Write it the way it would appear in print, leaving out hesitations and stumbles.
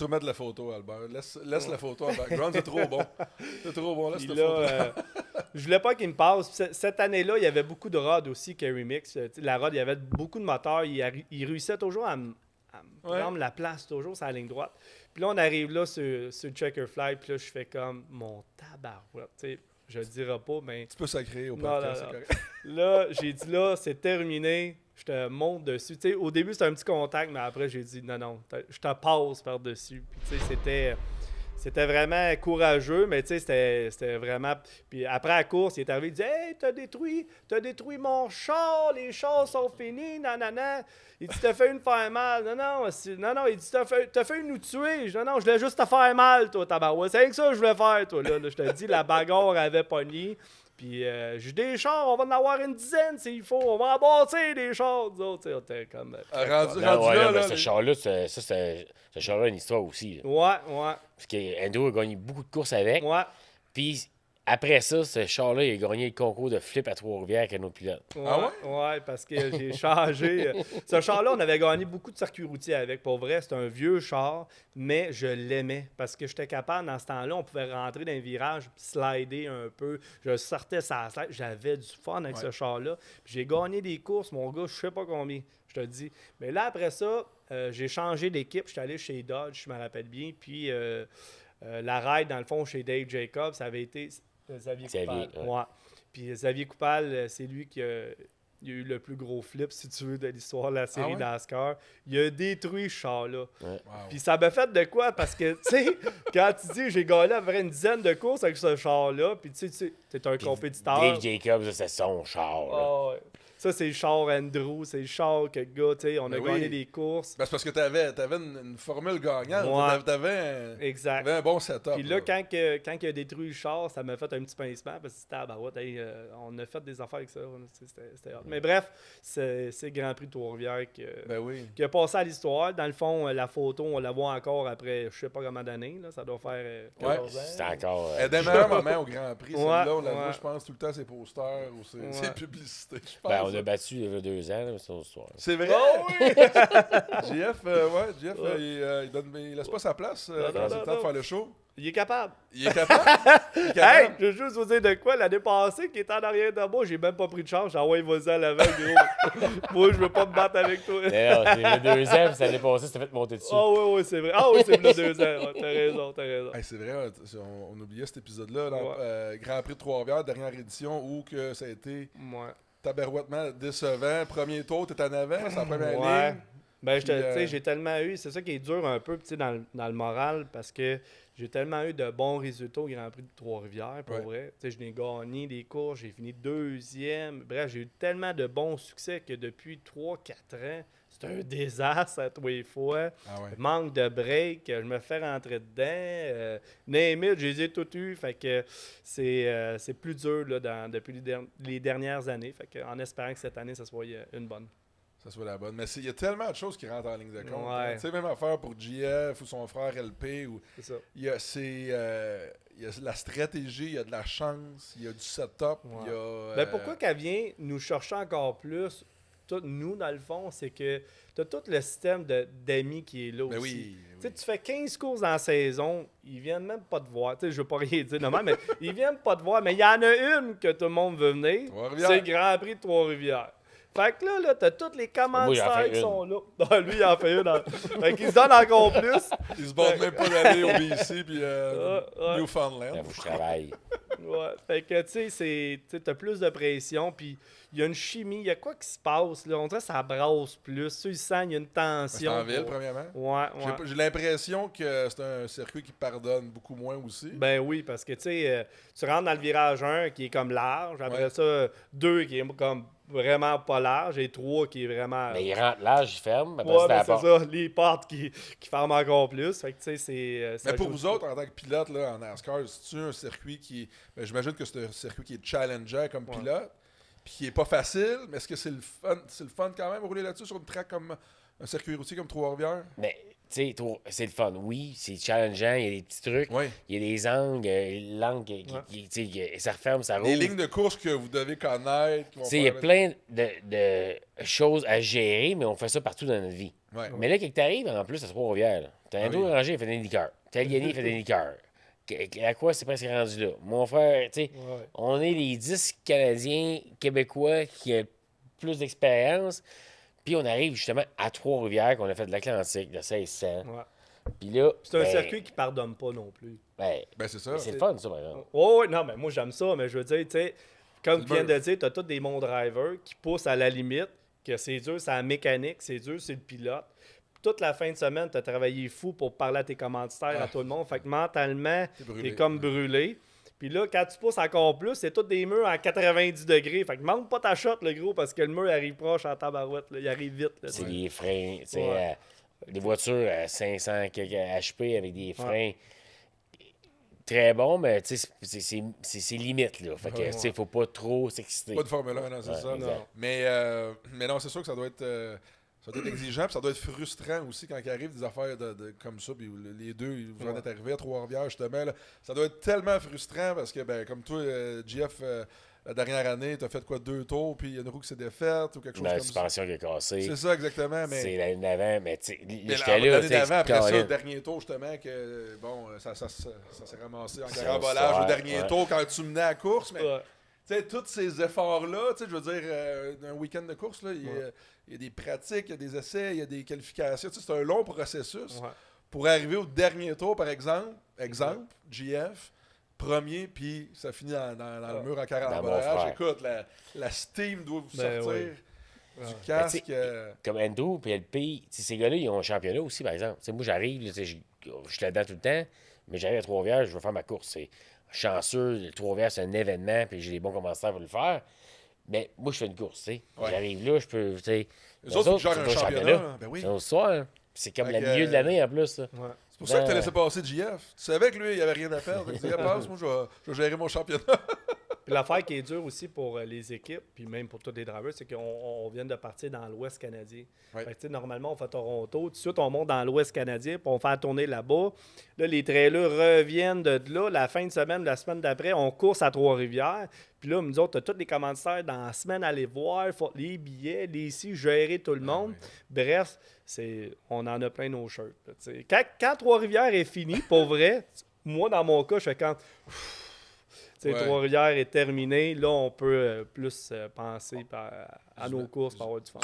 Tu remets de la photo, Albert. Laisse la photo en background, c'est trop bon. C'est trop bon, laisse Puis la photo. là, je voulais pas qu'il me passe. Puis cette année-là, il y avait beaucoup de rods aussi, Kerry Mix. La rod, il y avait beaucoup de moteurs. Il réussissait toujours à me prendre la place, toujours sur la ligne droite. Puis là, on arrive là sur le checker fly. Puis là, je fais comme mon tabarouette. Tu sais, je le dirai pas, mais. Tu peux sacrer au Non, podcast, non, c'est non. correct. Là, j'ai dit là, c'est terminé. Je te monte dessus. Tu sais, au début, c'était un petit contact, mais après, j'ai dit non, je te passe par-dessus. Puis, tu sais, c'était vraiment courageux, mais tu sais, c'était vraiment. Puis après la course, il est arrivé, il dit hey, t'as détruit mon char, les chars sont finis, nanana. Il dit t'as fait une faire mal. Non, il dit t'as fait nous tuer. Je dis non, je voulais juste te faire mal, toi, tabarouette. C'est rien que ça que je voulais faire, toi. Là, je te dis, la bagarre avait pogné. Puis j'ai des chars, on va en avoir une dizaine s'il faut. On va en bâtir des chars, nous autres. On était comme. Rendu Non, là, mais là, ce char-là, ce char-là a une histoire aussi. Là. Ouais. Parce qu'Andrew a gagné beaucoup de courses avec. Ouais. Puis après ça, ce char-là, il a gagné le concours de flip à Trois-Rivières avec un autre pilote. Ah Ouais, parce que j'ai changé. Ce char-là, on avait gagné beaucoup de circuits routiers avec. Pour vrai, c'est un vieux char, mais je l'aimais parce que j'étais capable, dans ce temps-là, on pouvait rentrer dans un virage, slider un peu. Je sortais sa slide. J'avais du fun avec ce char-là. Puis j'ai gagné des courses, mon gars, je sais pas combien, je te dis. Mais là, après ça, j'ai changé d'équipe. Je suis allé chez Dodge, je me rappelle bien. Puis la ride, dans le fond, chez Dave Jacobs, ça avait été Xavier Coupal. Ouais. Puis Xavier Coupal, c'est lui qui a eu le plus gros flip, si tu veux, de l'histoire de la série NASCAR. Il a détruit ce char-là. Ouais. Wow. Puis ça m'a fait de quoi? Parce que, tu sais, quand tu dis j'ai gagné à peu près une dizaine de courses avec ce char-là, puis tu sais, t'es un compétiteur. Dave Jacobs, ça, c'est son char. Là. Ah ouais. Ça, c'est le char Andrew, c'est le char que le gars, tu sais, on a gagné des courses. Ben, c'est parce que t'avais une formule gagnante. Ouais. T'avais un bon setup. Puis là, quand il a détruit le char, ça m'a fait un petit pincement parce que c'était on a fait des affaires avec ça. C'était hot. Mais bref, c'est le Grand Prix de Trois-Rivières qui a passé à l'histoire. Dans le fond, la photo, on la voit encore après je sais pas combien d'années. Là, ça doit faire 14 ans. C'est encore. Des meilleurs moments au Grand Prix. Celle-là, on la ouais. voit, je pense, tout le temps, ses posters ou ses publicités. Je pense. Ben, on a battu il y a 2 ans, là, c'est une histoire. C'est vrai? Oh oui! JF, il laisse pas sa place quand c'est le temps de faire le show. Il est capable. Il est capable. Hey, je veux juste vous dire de quoi. L'année passée, qui était en arrière de moi, j'ai même pas pris de charge. J'ai envoyé vas-y à l'avant, gros. Moi, je veux pas me battre avec toi. D'ailleurs, c'est il y a 2 ans, puis ça l'année passée, c'était fait monter dessus. Ah oui, c'est vrai. Ah oui, c'est le 2 ans. Ouais, t'as raison. Hey, c'est vrai, on oubliait cet épisode-là. Grand Prix de Trois-Rivières, dernière édition, où que ça a été tabarouettement décevant. Premier tour, t'es en avant, c'est la première ligne. Ben, tu sais, j'ai tellement eu, c'est ça qui est dur un peu, tu sais, dans le moral, parce que j'ai tellement eu de bons résultats au Grand Prix de Trois-Rivières, pour vrai. Tu sais, je n'ai gagné des courses, j'ai fini 2e. Bref, j'ai eu tellement de bons succès que depuis 3-4 ans, c'est un désastre à tous les fois. Manque de break, je me fais rentrer dedans. Name it, je les ai tous eus. Fait que c'est plus dur là, depuis les dernières années. Fait que, en espérant que cette année, ça soit une bonne. Ça soit la bonne. Mais il y a tellement de choses qui rentrent en ligne de compte. Ouais. Tu sais, même affaire pour GF ou son frère LP. C'est ça. Il y a la stratégie, il y a de la chance, il y a du setup. Ouais. Il y a, Ben pourquoi qu'elle vient nous chercher encore plus, nous, dans le fond, c'est que tu as tout le système d'amis qui est là aussi. Oui. Tu fais 15 courses dans la saison, ils viennent même pas te voir. Je ne veux pas rien dire non, mais ils viennent pas te voir. Mais il y en a une que tout le monde veut venir. C'est le Grand Prix de Trois-Rivières. Fait que là t'as tous les commanditaires qui sont là. Non, lui, il en fait une. Fait qu'il se donne encore plus. Il se bat même pas d'aller au BC puis Newfoundland. Là, faut que je travaille. Ouais. Fait que, tu sais, t'as plus de pression, puis il y a une chimie, il y a quoi qui se passe, là. On dirait que ça brasse plus. Tu sens, il y a une tension. C'est en ville, premièrement. Ouais. J'ai l'impression que c'est un circuit qui pardonne beaucoup moins aussi. Ben oui, parce que, tu sais, tu rentres dans le virage 1 qui est comme large, après ça, 2 qui est comme vraiment pas large, et 3 qui est vraiment... Mais il rentre large, il ferme. Après, c'est ça, les portes qui ferment encore plus. Fait que, tu sais, c'est... Mais pour vous autres, en tant que pilote là, en NASCAR, c'est-tu un circuit qui... Ben, j'imagine que c'est un circuit qui est challengeant comme pilote, puis qui est pas facile, mais est-ce que c'est le fun quand même, rouler là-dessus sur une track comme un circuit routier comme Trois-Rivières? Mais, tu sais, c'est le fun. Oui, c'est challengeant, il y a des petits trucs, il y a des angles, l'angle, ça referme, ça roule. Les lignes de course que vous devez connaître. Tu sais, il y a plein de choses à gérer, mais on fait ça partout dans notre vie. Ouais. Mais là, quand tu arrives, en plus, à Trois-Rivières, t'as un dos rangé, il fait des liqueurs. Talgani, il fait des liqueurs. À quoi c'est presque rendu là? Mon frère, tu sais, on est les 10 Canadiens québécois qui ont plus d'expérience. Puis on arrive justement à Trois-Rivières, qu'on a fait de l'Atlantique, de 1600. Ouais. Puis là. C'est un circuit qui pardonne pas non plus. Ben, c'est ça. C'est le fun, ça, par exemple. Oh, non, mais moi, j'aime ça, mais je veux dire, tu sais, comme tu viens de dire, tu as tous des bons drivers qui poussent à la limite, que c'est dur, c'est la mécanique, c'est dur, c'est le pilote. Toute la fin de semaine, tu as travaillé fou pour parler à tes commanditaires, à tout le monde. Fait que mentalement, t'es comme brûlé. Puis là, quand tu pousses encore plus, c'est tous des murs à 90 degrés. Fait que manque pas ta shot, le gros, parce que le mur arrive proche en tabarouette. Là. Il arrive vite. Là, c'est des freins. Tu sais, des voitures à 500 HP avec des freins très bons, mais tu sais, c'est limite. Là. Fait que, tu sais, faut pas trop s'exciter. Pas de Formule 1, non, c'est ça. Non. Mais non, c'est sûr que ça doit être... ça doit être exigeant, puis ça doit être frustrant aussi quand il arrive des affaires comme ça, puis les deux, vous en êtes arrivés à Trois-Rivières, justement. Là. Ça doit être tellement frustrant parce que, ben, comme toi, JF, la dernière année, tu as fait quoi, 2 tours, puis il y a une roue qui s'est défaite ou quelque chose comme ça. La suspension qui est cassée. C'est ça, exactement. Mais... C'est l'année d'avant, mais tu sais, j'étais là. L'année d'avant, après ça, le dernier tour, justement, que, bon, ça s'est ramassé en carambolage au dernier tour quand tu menais à la course, mais... Tu sais, tous ces efforts-là, tu sais, je veux dire, un week-end de course, là, il y a des pratiques, il y a des essais, il y a des qualifications. Tu sais, c'est un long processus pour arriver au dernier tour, par exemple, GF, premier, puis ça finit dans le mur en carambolage. Écoute, la steam doit vous sortir du casque. Comme Endo et LP, ces gars-là, ils ont un championnat aussi, par exemple. T'sais, moi, j'arrive, je suis là-dedans tout le temps, mais j'arrive à Trois-Rivières, je veux faire ma course. C'est chanceux, le Trois-Rivières, c'est un événement, puis j'ai des bons commentaires pour le faire. Mais moi, je fais une course, tu sais. J'arrive là, je peux, tu sais... Les autres, ils gèrent un championnat. Ben oui. C'est au soir, c'est comme le milieu de l'année, en plus. Ça. C'est pour ça que tu as laissé passer JF. Tu savais que lui, il n'y avait rien à faire. Tu disais, passe, moi, je vais gérer mon championnat. Puis l'affaire qui est dure aussi pour les équipes, puis même pour tous les drivers, c'est qu'on vient de partir dans l'Ouest canadien. Fait que, normalement, on fait Toronto. Tout de suite, on monte dans l'Ouest canadien, puis on fait la tournée là-bas. Là, les trailers reviennent de là. La fin de semaine, la semaine d'après, on course à Trois-Rivières. Puis là, nous autres, tu as tous les commanditaires dans la semaine à aller voir, les billets, les ici, gérer tout le monde. Bref, on en a plein nos shirts. Quand Trois-Rivières est fini, pour vrai, moi, dans mon cas, je fais quand... Trois-Rivières est terminé, là, on peut plus penser à nos courses pour avoir du fun.